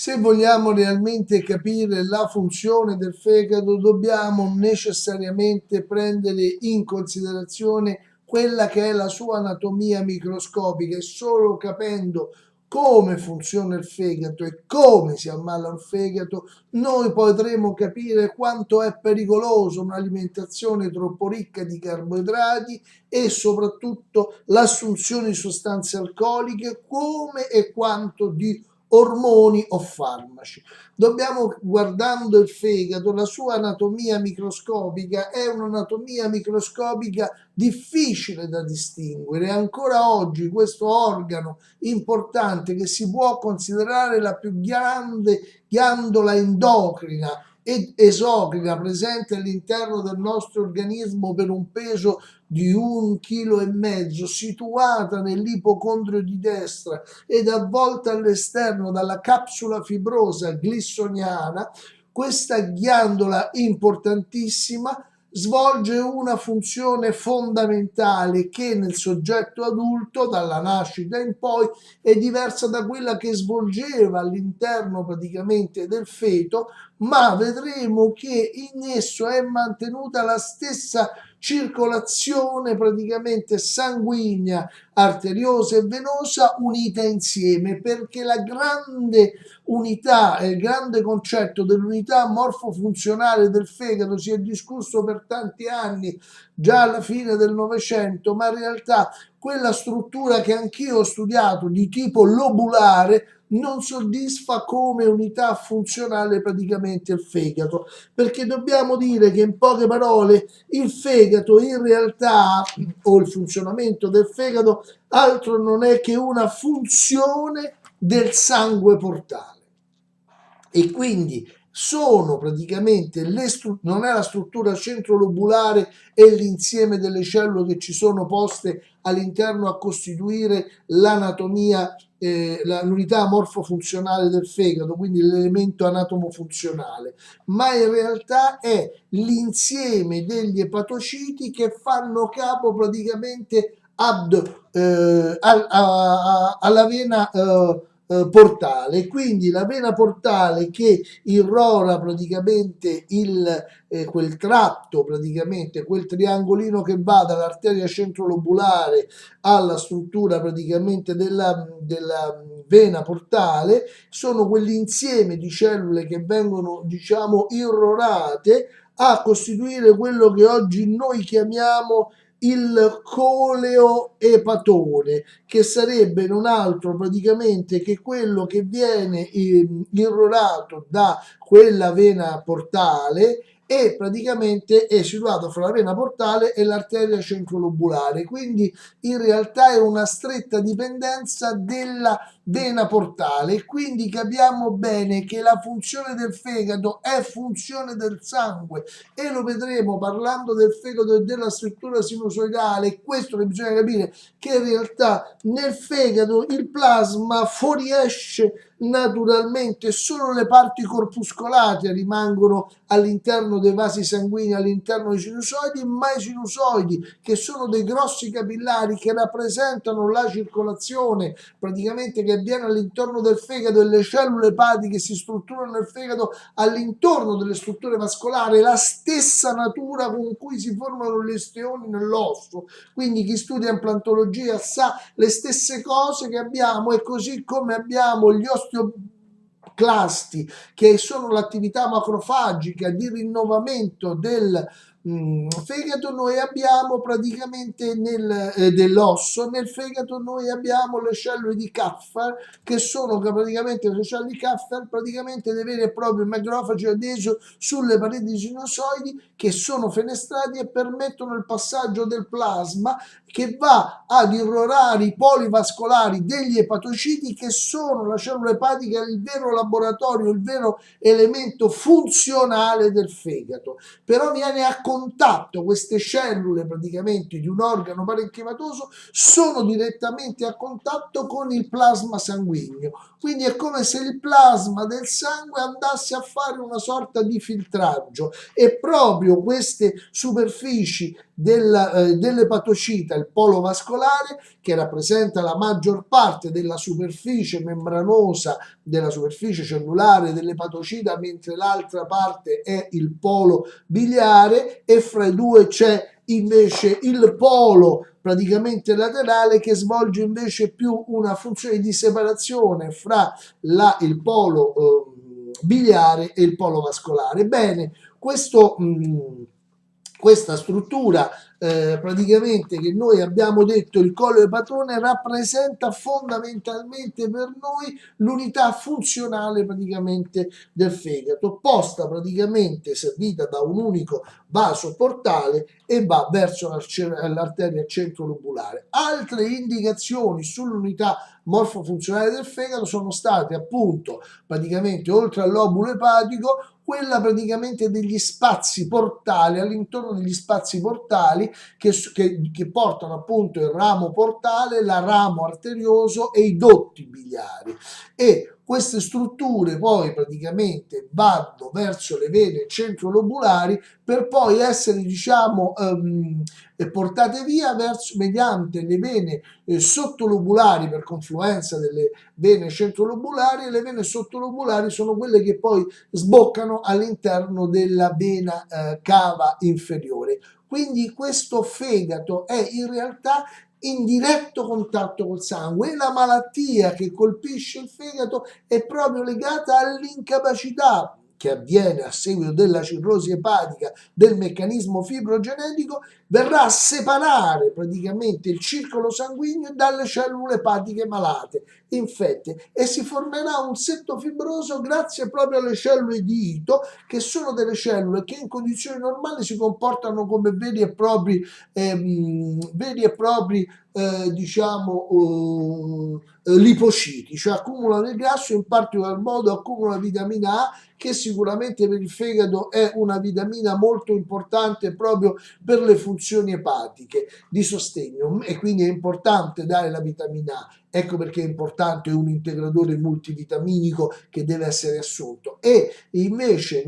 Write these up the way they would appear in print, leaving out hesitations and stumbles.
Se vogliamo realmente capire la funzione del fegato, dobbiamo necessariamente prendere in considerazione quella che è la sua anatomia microscopica e solo capendo come funziona il fegato e come si ammala un fegato, noi potremo capire quanto è pericoloso un'alimentazione troppo ricca di carboidrati e soprattutto l'assunzione di sostanze alcoliche, come e quanto di ormoni o farmaci. Dobbiamo, guardando il fegato, la sua anatomia microscopica è un'anatomia microscopica difficile da distinguere. Ancora oggi questo organo importante, che si può considerare la più grande ghiandola endocrina ed esocrina presente all'interno del nostro organismo per un peso di 1,5 kg, situata nell'ipocondrio di destra ed avvolta all'esterno dalla capsula fibrosa glissoniana. Questa ghiandola importantissima svolge una funzione fondamentale che nel soggetto adulto dalla nascita in poi è diversa da quella che svolgeva all'interno praticamente del feto, ma vedremo che in esso è mantenuta la stessa circolazione praticamente sanguigna, arteriosa e venosa unita insieme, perché la grande unità e il grande concetto dell'unità morfofunzionale del fegato si è discusso per tanti anni, già alla fine del Novecento, ma in realtà quella struttura che anch'io ho studiato di tipo lobulare non soddisfa come unità funzionale praticamente il fegato, perché dobbiamo dire che in poche parole il fegato in realtà, o il funzionamento del fegato, altro non è che una funzione del sangue portale. E quindi sono praticamente non è la struttura centrolobulare e l'insieme delle cellule che ci sono poste all'interno a costituire l'anatomia, l'unità morfofunzionale del fegato, quindi l'elemento anatomofunzionale, ma in realtà è l'insieme degli epatociti che fanno capo praticamente alla vena portale, quindi la vena portale che irrora praticamente quel tratto, praticamente quel triangolino che va dall'arteria centrolobulare alla struttura praticamente della vena portale, sono quell'insieme di cellule che vengono, diciamo, irrorate a costituire quello che oggi noi chiamiamo il coleoepatone, che sarebbe non altro praticamente che quello che viene irrorato da quella vena portale e praticamente è situato fra la vena portale e l'arteria centrolobulare, quindi in realtà è una stretta dipendenza della vena portale e quindi capiamo bene che la funzione del fegato è funzione del sangue e lo vedremo parlando del fegato e della struttura sinusoidale. Questo che bisogna capire, che in realtà nel fegato il plasma fuoriesce naturalmente, solo le parti corpuscolari rimangono all'interno dei vasi sanguigni, all'interno dei sinusoidi, ma i sinusoidi, che sono dei grossi capillari che rappresentano la circolazione praticamente che avviene all'intorno del fegato e le cellule epatiche che si strutturano nel fegato all'intorno delle strutture vascolari, la stessa natura con cui si formano le osteoni nell'osso. Quindi chi studia implantologia sa le stesse cose che abbiamo, e così come abbiamo gli osteoclasti, che sono l'attività macrofagica di rinnovamento del fegato, noi abbiamo praticamente dell'osso, nel fegato noi abbiamo le cellule di Kaplan, che sono praticamente le cellule di Kaplan, praticamente dei veri e propri macrofagi adesi sulle pareti sinusoidi, che sono fenestrati e permettono il passaggio del plasma che va ad irrorare i poli vascolari degli epatociti, che sono la cellula epatica, il vero laboratorio, il vero elemento funzionale del fegato. Però viene a contatto, queste cellule praticamente di un organo parenchimatoso sono direttamente a contatto con il plasma sanguigno, quindi è come se il plasma del sangue andasse a fare una sorta di filtraggio e proprio queste superfici dell'epatocita, il polo vascolare, che rappresenta la maggior parte della superficie membranosa, della superficie cellulare dell'epatocita, mentre l'altra parte è il polo biliare, e fra i due c'è invece il polo praticamente laterale, che svolge invece più una funzione di separazione fra il polo biliare e il polo vascolare. Bene, questa struttura praticamente, che noi abbiamo detto il collo epatone, rappresenta fondamentalmente per noi l'unità funzionale praticamente del fegato, posta praticamente, servita da un unico vaso portale, e va verso l'arteria centrolobulare. Altre indicazioni sull'unità morfofunzionale del fegato sono state appunto praticamente, oltre al lobulo epatico, quella praticamente degli spazi portali, all'intorno degli spazi portali che portano appunto il ramo portale, la ramo arterioso e i dotti biliari. E queste strutture poi praticamente vanno verso le vene centrolobulari, per poi essere, diciamo, portate via mediante le vene sottolobulari, per confluenza delle vene centrolobulari, e le vene sottolobulari sono quelle che poi sboccano all'interno della vena cava inferiore. Quindi questo fegato è in realtà in diretto contatto col sangue, e la malattia che colpisce il fegato è proprio legata all'incapacità che avviene a seguito della cirrosi epatica, del meccanismo fibrogenetico, verrà a separare praticamente il circolo sanguigno dalle cellule epatiche malate, infette, e si formerà un setto fibroso grazie proprio alle cellule di Ito, che sono delle cellule che in condizioni normali si comportano come veri e propri lipociti, cioè accumulano il grasso, in particolar modo accumulano vitamina A, che sicuramente per il fegato è una vitamina molto importante proprio per le funzioni epatiche di sostegno, e quindi è importante dare la vitamina A. Ecco perché è importante un integratore multivitaminico che deve essere assunto. E invece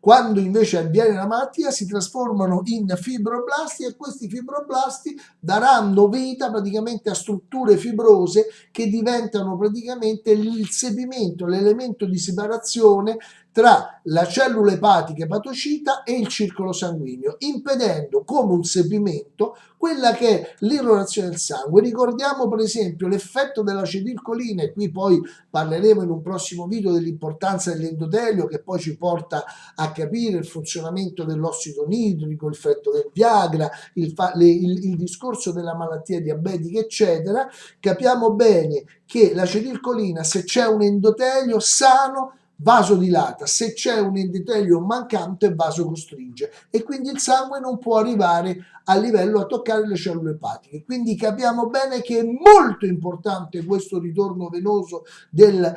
quando invece avviene la malattia, si trasformano in fibroblasti, e questi fibroblasti daranno vita praticamente a strutture fibrose che diventano praticamente il sepimento, l'elemento di separazione tra la cellula epatica epatocita e il circolo sanguigno, impedendo come un sepimento quella che è l'irrorazione del sangue. Ricordiamo per esempio l'effetto dell'acetilcolina, e qui poi parleremo in un prossimo video dell'importanza dell'endotelio, che poi ci porta a capire il funzionamento dell'ossido nitrico, l'effetto del Viagra, il discorso della malattia diabetica, eccetera. Capiamo bene che l'acetilcolina, se c'è un endotelio sano, vasodilata, se c'è un endotelio mancante, vasocostringe, e quindi il sangue non può arrivare a livello a toccare le cellule epatiche. Quindi capiamo bene che è molto importante questo ritorno venoso del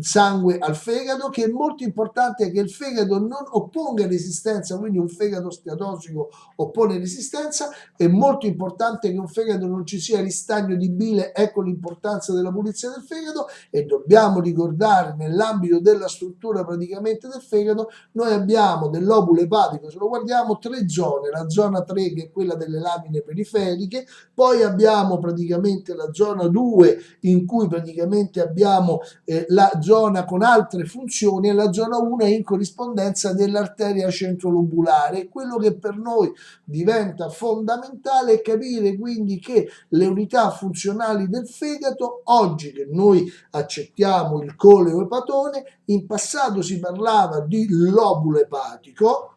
sangue al fegato, che è molto importante che il fegato non opponga resistenza, quindi un fegato steatosico oppone resistenza, è molto importante che un fegato non ci sia ristagno di bile, ecco l'importanza della pulizia del fegato. E dobbiamo ricordare, nell'ambito della struttura praticamente del fegato, noi abbiamo del lobulo epatico, se lo guardiamo, tre zone: la zona 3, che è quella delle lamine periferiche, poi abbiamo praticamente la zona 2, in cui praticamente abbiamo la zona con altre funzioni, e la zona 1 è in corrispondenza dell'arteria centrolobulare. Quello che per noi diventa fondamentale è capire quindi che le unità funzionali del fegato, oggi che noi accettiamo il coleo epatone, in passato si parlava di lobulo epatico,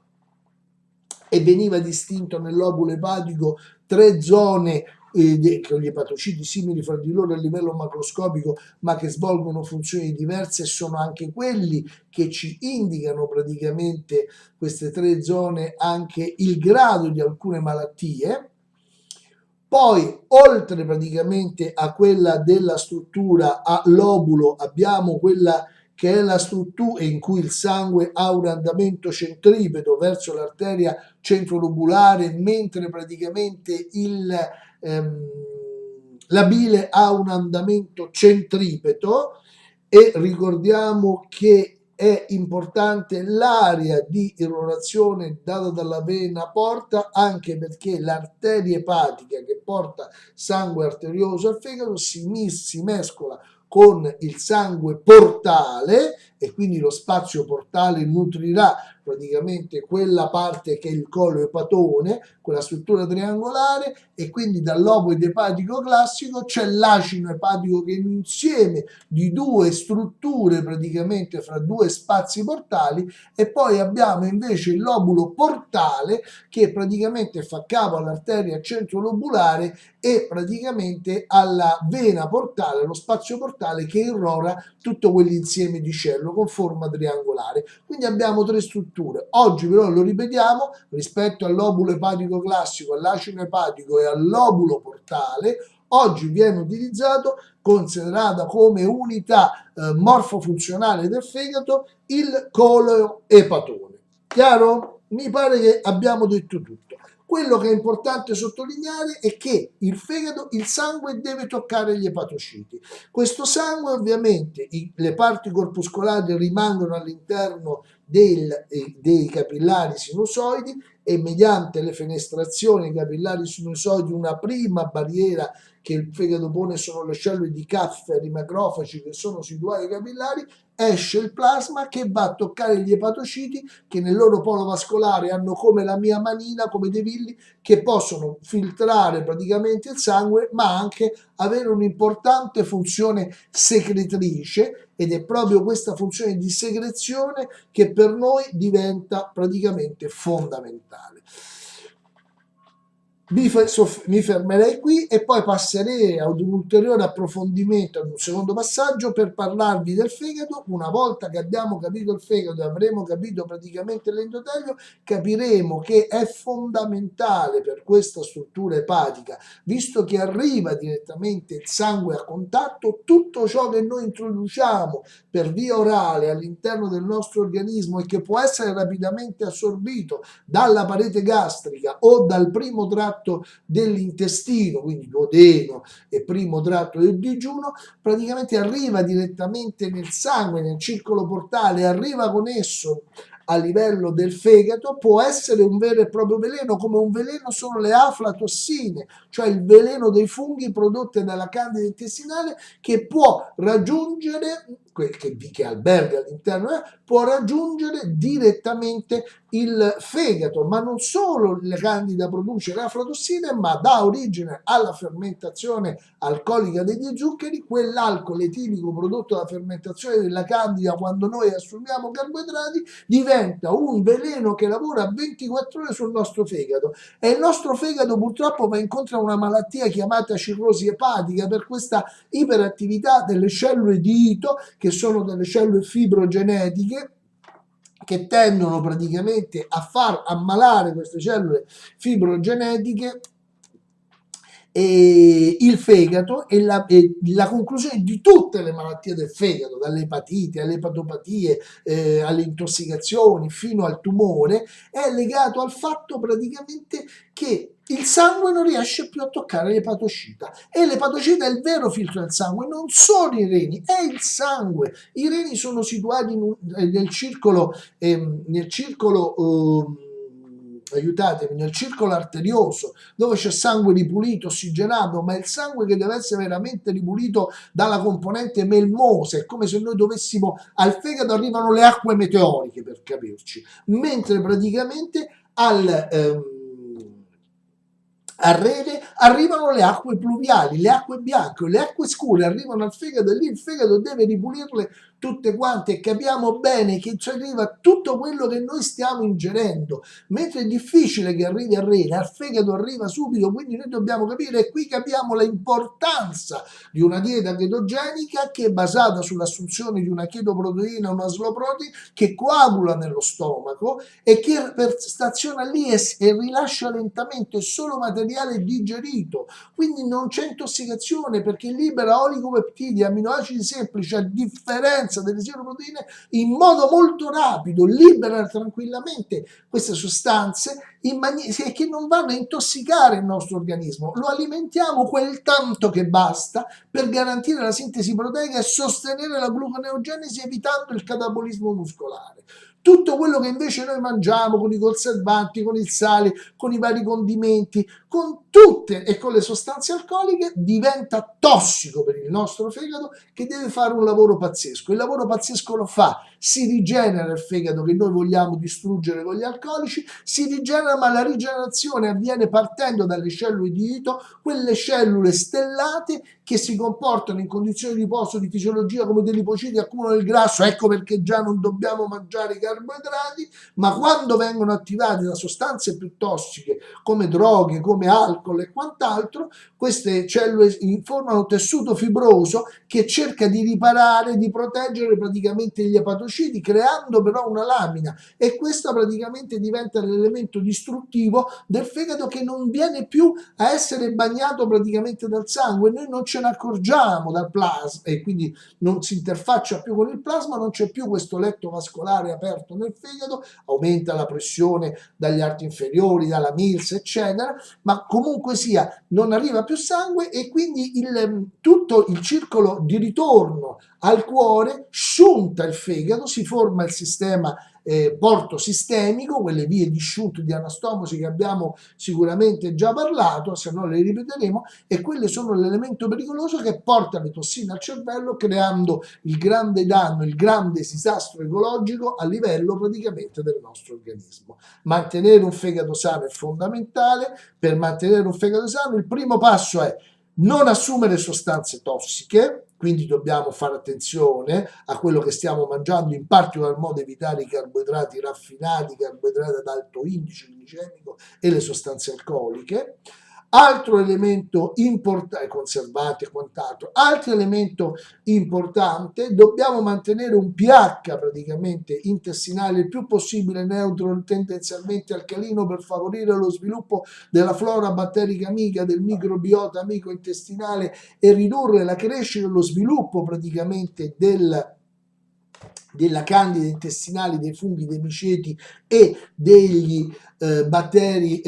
e veniva distinto nel lobulo epatico tre zone con gli epatociti simili fra di loro a livello macroscopico, ma che svolgono funzioni diverse, e sono anche quelli che ci indicano praticamente, queste tre zone, anche il grado di alcune malattie. Poi, oltre praticamente a quella della struttura a lobulo, abbiamo quella che è la struttura in cui il sangue ha un andamento centripeto verso l'arteria centrolobulare, mentre praticamente la bile ha un andamento centripeto. E ricordiamo che è importante l'area di irrorazione data dalla vena porta, anche perché l'arteria epatica che porta sangue arterioso al fegato si mescola con il sangue portale e quindi lo spazio portale nutrirà praticamente quella parte che è il collo epatone, quella struttura triangolare, e quindi dall'ovoide epatico classico c'è l'acino epatico che è un insieme di due strutture praticamente fra due spazi portali, e poi abbiamo invece il lobulo portale che praticamente fa capo all'arteria centrolobulare e praticamente alla vena portale, lo spazio portale che irrora tutto quell'insieme di cellule con forma triangolare. Quindi abbiamo tre strutture. Oggi però lo ripetiamo, rispetto al lobulo epatico classico, all'acino epatico e al lobulo portale, oggi viene utilizzato, considerata come unità morfofunzionale del fegato, il coleo epatone. Chiaro? Mi pare che abbiamo detto tutto. Quello che è importante sottolineare è che il fegato, il sangue deve toccare gli epatociti. Questo sangue ovviamente, le parti corpuscolari rimangono all'interno dei capillari sinusoidi e mediante le fenestrazioni dei capillari sinusoidi una prima barriera che il fegato pone sono le cellule di cafferi macrofagi che sono situate ai capillari, esce il plasma che va a toccare gli epatociti che nel loro polo vascolare hanno come la mia manina, come dei villi, che possono filtrare praticamente il sangue ma anche avere un'importante funzione secretrice, ed è proprio questa funzione di secrezione che per noi diventa praticamente fondamentale. Mi fermerei qui e poi passerei ad un ulteriore approfondimento, ad un secondo passaggio per parlarvi del fegato. Una volta che abbiamo capito il fegato e avremo capito praticamente l'endotelio, capiremo che è fondamentale per questa struttura epatica, visto che arriva direttamente il sangue a contatto, tutto ciò che noi introduciamo per via orale all'interno del nostro organismo e che può essere rapidamente assorbito dalla parete gastrica o dal primo tratto dell'intestino, quindi duodeno e primo tratto del digiuno, praticamente arriva direttamente nel sangue, nel circolo portale, arriva con esso a livello del fegato, può essere un vero e proprio veleno, come un veleno sono le aflatossine, cioè il veleno dei funghi prodotte dalla candida intestinale che può raggiungere, che alberga all'interno, può raggiungere direttamente il fegato, ma non solo la candida produce le aflatossine, ma dà origine alla fermentazione alcolica degli zuccheri, quell'alcol etilico prodotto dalla fermentazione della candida quando noi assumiamo carboidrati diventa un veleno che lavora 24 ore sul nostro fegato, e il nostro fegato purtroppo va incontro a una malattia chiamata cirrosi epatica per questa iperattività delle cellule di Ito, che sono delle cellule fibrogenetiche che tendono praticamente a far ammalare queste cellule fibrogenetiche e il fegato, e la conclusione di tutte le malattie del fegato, dalle epatiti alle epatopatie, alle intossicazioni fino al tumore, è legato al fatto praticamente che il sangue non riesce più a toccare l'epatocita, e l'epatocita è il vero filtro del sangue, non sono i reni, è il sangue. I reni sono situati nel circolo aiutatemi, nel circolo arterioso, dove c'è sangue ripulito, ossigenato, ma il sangue che deve essere veramente ripulito dalla componente melmosa. È come se noi dovessimo, al fegato arrivano le acque meteoriche, per capirci, mentre praticamente al rene arrivano le acque pluviali, le acque bianche, le acque scure arrivano al fegato, e lì il fegato deve ripulirle tutte quante, e capiamo bene che ci arriva tutto quello che noi stiamo ingerendo, mentre è difficile che arrivi al rene, al fegato arriva subito. Quindi noi dobbiamo capire, e qui capiamo l'importanza di una dieta chetogenica che è basata sull'assunzione di una chetoproteina, una slow protein che coagula nello stomaco e che staziona lì e rilascia lentamente solo materiale digerito, quindi non c'è intossicazione perché libera oligopeptidi, amminoacidi semplici, a differenza delle siroproteine, in modo molto rapido, libera tranquillamente queste sostanze e che non vanno a intossicare il nostro organismo. Lo alimentiamo quel tanto che basta per garantire la sintesi proteica e sostenere la gluconeogenesi evitando il catabolismo muscolare. Tutto quello che invece noi mangiamo con i conservanti, con il sale, con i vari condimenti, con tutte e con le sostanze alcoliche diventa tossico per il nostro fegato, che deve fare un lavoro pazzesco. Il lavoro pazzesco lo fa, si rigenera il fegato che noi vogliamo distruggere con gli alcolici, si rigenera, ma la rigenerazione avviene partendo dalle cellule di Ito, quelle cellule stellate che si comportano in condizioni di riposo, di fisiologia, come dei lipociti, accumulano il grasso. Ecco perché già non dobbiamo mangiare i carboidrati, ma quando vengono attivati da sostanze più tossiche come droghe, come alcol e quant'altro, queste cellule formano tessuto fibroso che cerca di riparare, di proteggere praticamente gli epatociti, creando però una lamina, e questa praticamente diventa l'elemento distruttivo del fegato, che non viene più a essere bagnato praticamente dal sangue. Noi non ce ne accorgiamo dal plasma e quindi non si interfaccia più con il plasma, non c'è più questo letto vascolare aperto nel fegato, aumenta la pressione dagli arti inferiori, dalla milza, eccetera, ma comunque sia non arriva più sangue, e quindi tutto il circolo di ritorno al cuore sciunta il fegato, si forma il sistema portosistemico, quelle vie di sciunto di anastomosi che abbiamo sicuramente già parlato, se no le ripeteremo, e quelle sono l'elemento pericoloso che porta le tossine al cervello, creando il grande danno, il grande disastro ecologico a livello praticamente del nostro organismo. Mantenere un fegato sano è fondamentale. Per mantenere un fegato sano il primo passo è non assumere sostanze tossiche, quindi dobbiamo fare attenzione a quello che stiamo mangiando, in particolar modo evitare i carboidrati raffinati, i carboidrati ad alto indice glicemico e le sostanze alcoliche. Altro elemento importante, conservanti e quant'altro, altro elemento importante, dobbiamo mantenere un pH praticamente intestinale il più possibile neutro, tendenzialmente alcalino, per favorire lo sviluppo della flora batterica amica, del microbiota amico intestinale, e ridurre la crescita e lo sviluppo praticamente della candida intestinale, dei funghi, dei miceti e degli batteri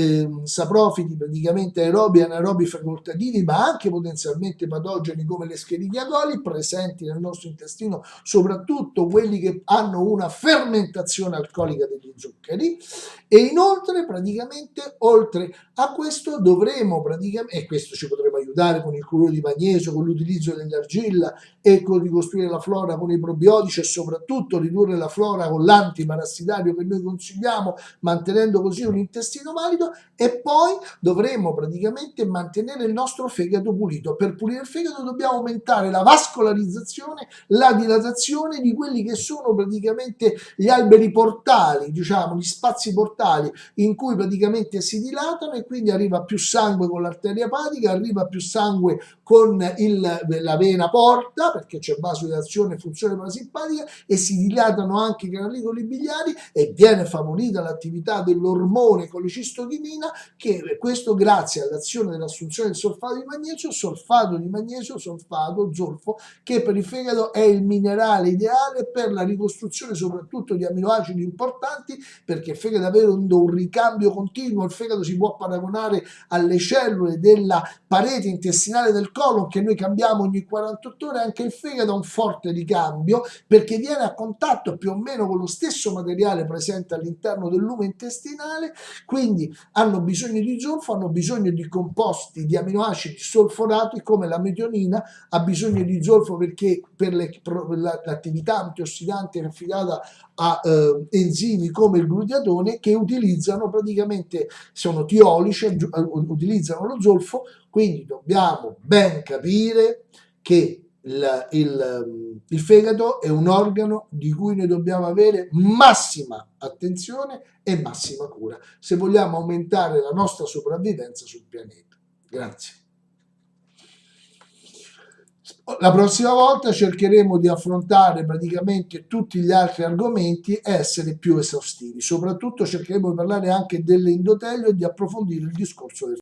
saprofiti, praticamente aerobi e anaerobi facoltativi, ma anche potenzialmente patogeni come le Escherichia coli, presenti nel nostro intestino, soprattutto quelli che hanno una fermentazione alcolica degli zuccheri. E inoltre praticamente oltre a questo dovremo praticamente, e questo ci potremo aiutare con il cloruro di magnesio, con l'utilizzo dell'argilla e con ricostruire la flora con i probiotici, e soprattutto ridurre la flora con l'antiparassitario che noi consigliamo, mantenendo così un intestino valido. E poi dovremo praticamente mantenere il nostro fegato pulito. Per pulire il fegato dobbiamo aumentare la vascolarizzazione, la dilatazione di quelli che sono praticamente gli alberi portali, diciamo, gli spazi portali in cui praticamente si dilatano, e quindi arriva più sangue con l'arteria epatica, arriva più sangue con la vena porta, perché c'è vasodilatazione e funzione parasimpatica, e si dilatano anche i canalicoli biliari, e viene favorita l'attività dell'ormone colecistochinina, che questo grazie all'azione dell'assunzione del solfato di magnesio, solfato, zolfo, che per il fegato è il minerale ideale per la ricostruzione soprattutto di aminoacidi importanti, perché il fegato avendo un ricambio continuo, il fegato si può paragonare alle cellule della parete intestinale del colon che noi cambiamo ogni 48 ore. Anche il fegato ha un forte ricambio, perché viene a contatto più o meno con lo stesso materiale presente all'interno del lume intestinale, quindi hanno bisogno di zolfo, hanno bisogno di composti di aminoacidi solforati come la metionina, ha bisogno di zolfo perché per l'attività antiossidante è affidata a enzimi come il glutatione, che utilizzano praticamente, sono tiolici, utilizzano lo zolfo. Quindi dobbiamo ben capire che il fegato è un organo di cui noi dobbiamo avere massima attenzione e massima cura se vogliamo aumentare la nostra sopravvivenza sul pianeta. Grazie. La prossima volta cercheremo di affrontare praticamente tutti gli altri argomenti e essere più esaustivi. Soprattutto cercheremo di parlare anche dell'endotelio e di approfondire il discorso del